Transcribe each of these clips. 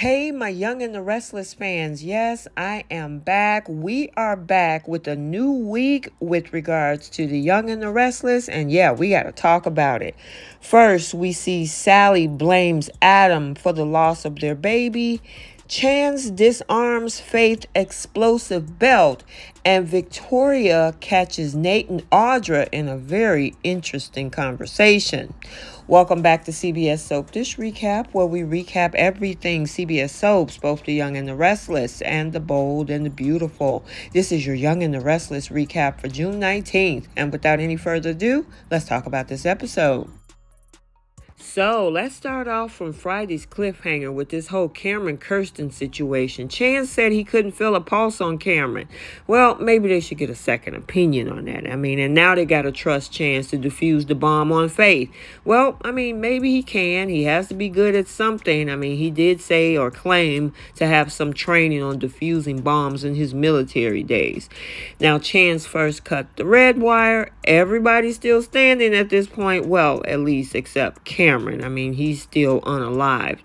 Hey, my Young and the Restless fans. Yes, I am back. We are back with a new week with regards to the Young and the Restless. And yeah, we got to talk about it. First, we see Sally blames Adam for the loss of their baby. Chance disarms Faith's explosive belt, and Victoria catches Nate and Audra in a very interesting conversation. Welcome back to CBS Soap Dish Recap, where we recap everything CBS Soaps, both the Young and the Restless and the Bold and the Beautiful. This is your Young and the Restless recap for June 19th. And without any further ado, let's talk about this episode. So let's start off from Friday's cliffhanger with this whole Cameron-Kirsten situation. Chance said he couldn't feel a pulse on Cameron. Well, maybe they should get a second opinion on that. And now they got to trust Chance to defuse the bomb on Faith. Well, maybe he can. He has to be good at something. He did say or claim to have some training on defusing bombs in his military days. Now, Chance first cut the red wire. Everybody's still standing at this point. Well, at least except Cameron. He's still unalived.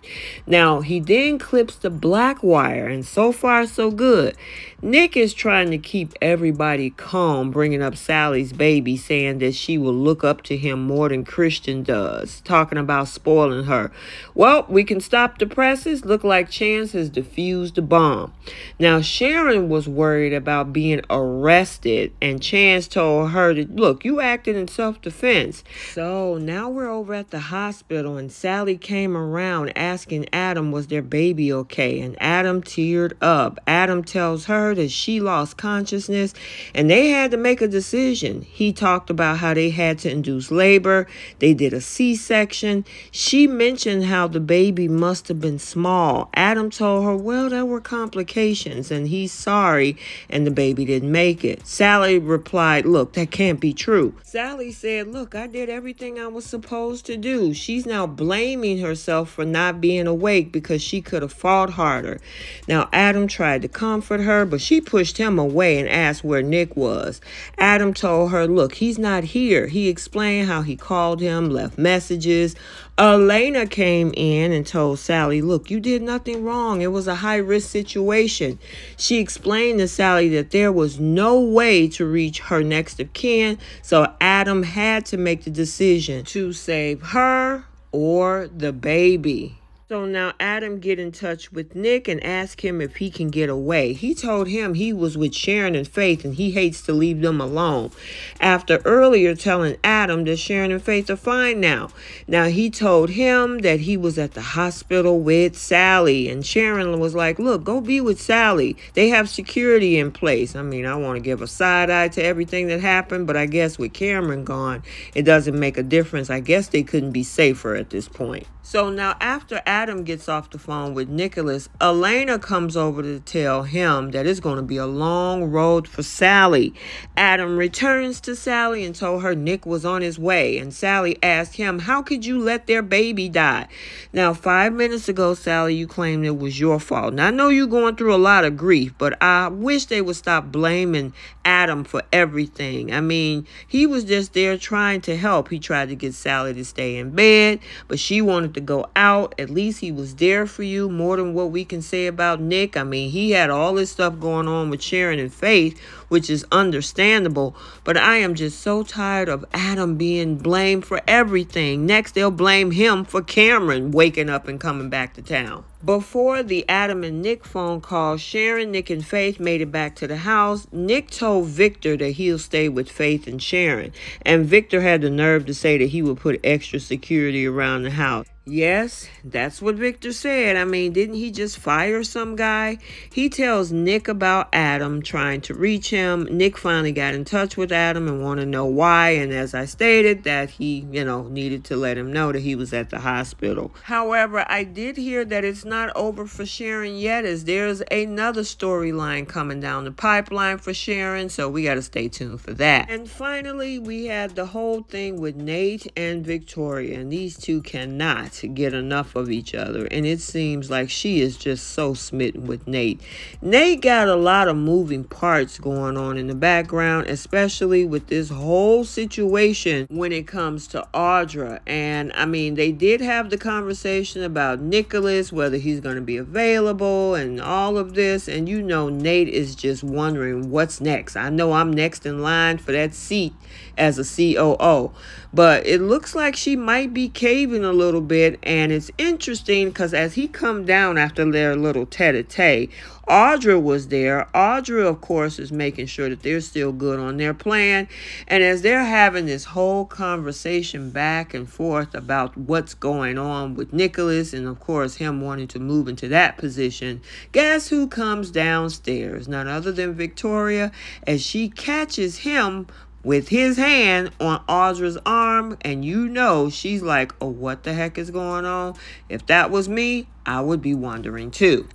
Now, he then clips the black wire, and so far, so good. Nick is trying to keep everybody calm, bringing up Sally's baby, saying that she will look up to him more than Christian does, talking about spoiling her. Well, we can stop the presses. Look like Chance has defused the bomb. Now, Sharon was worried about being arrested, and Chance told her that, look, you acted in self-defense. So now we're over at the hospital, and Sally came around asking Adam was their baby okay, and Adam teared up. Adam tells her that she lost consciousness and they had to make a decision. He talked about how they had to induce labor. They did a C-section. She mentioned how the baby must have been small. Adam told her, well, there were complications and he's sorry, and the baby didn't make it. Sally replied, look, that can't be true. Sally said, look, I did everything I was supposed to do. She's now blaming herself for not being awake because she could have fought harder. Now, Adam tried to comfort her, but she pushed him away and asked where Nick was. Adam told her, look, he's not here. He explained how he called him, left messages. Elena came in and told Sally, look, you did nothing wrong. It was a high-risk situation. She explained to Sally that there was no way to reach her next of kin, so Adam had to make the decision to save her or the baby. So now Adam get in touch with Nick and ask him if he can get away. He told him he was with Sharon and Faith and he hates to leave them alone. After earlier telling Adam that Sharon and Faith are fine now. Now he told him that he was at the hospital with Sally, and Sharon was like, look, go be with Sally. They have security in place. I want to give a side eye to everything that happened, but I guess with Cameron gone, it doesn't make a difference. I guess they couldn't be safer at this point. So now after Adam gets off the phone with Nicholas, Elena comes over to tell him that it's going to be a long road for Sally. Adam returns to Sally and told her Nick was on his way. And Sally asked him, how could you let their baby die? Now, 5 minutes ago, Sally, you claimed it was your fault. Now, I know you're going through a lot of grief, but I wish they would stop blaming Adam for everything. He was just there trying to help. He tried to get Sally to stay in bed, but she wanted to go out. At least he was there for you, more than what we can say about Nick. He had all this stuff going on with Sharon and Faith, which is understandable, but I am just so tired of Adam being blamed for everything. Next, they'll blame him for Cameron waking up and coming back to town. Before the Adam and Nick phone call, Sharon, Nick, and Faith made it back to the house. Nick told Victor that he'll stay with Faith and Sharon, and Victor had the nerve to say that he would put extra security around the house. Yes, that's what Victor said. Didn't he just fire some guy? He tells Nick about Adam trying to reach him. Nick finally got in touch with Adam and wanted to know why. And as I stated, that he, needed to let him know that he was at the hospital. However, I did hear that it's not over for Sharon yet, as there's another storyline coming down the pipeline for Sharon. So we got to stay tuned for that. And finally, we had the whole thing with Nate and Victoria. And these two cannot get enough of each other, and it seems like she is just so smitten with Nate. Nate got a lot of moving parts going on in the background, especially with this whole situation when it comes to Audra. And they did have the conversation about Nicholas, whether he's going to be available and all of this. And you know, Nate is just wondering what's next. I know I'm next in line for that seat as a COO, but it looks like she might be caving a little bit. And it's interesting because as he come down after their little tete-a-tete, Audra was there. Audra, of course, is making sure that they're still good on their plan. And as they're having this whole conversation back and forth about what's going on with Nicholas and, of course, him wanting to move into that position, guess who comes downstairs? None other than Victoria, as she catches him with his hand on Audra's arm. And you know, she's like, oh, what the heck is going on? If that was me, I would be wondering too.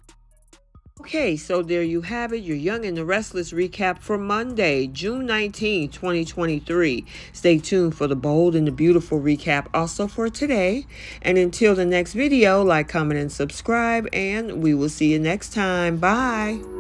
Okay, so there you have it, your Young and the Restless recap for Monday, June 19, 2023. Stay tuned for the bold and the beautiful recap also for today. And until the next video, like, comment, and subscribe, and we will see you next time. Bye.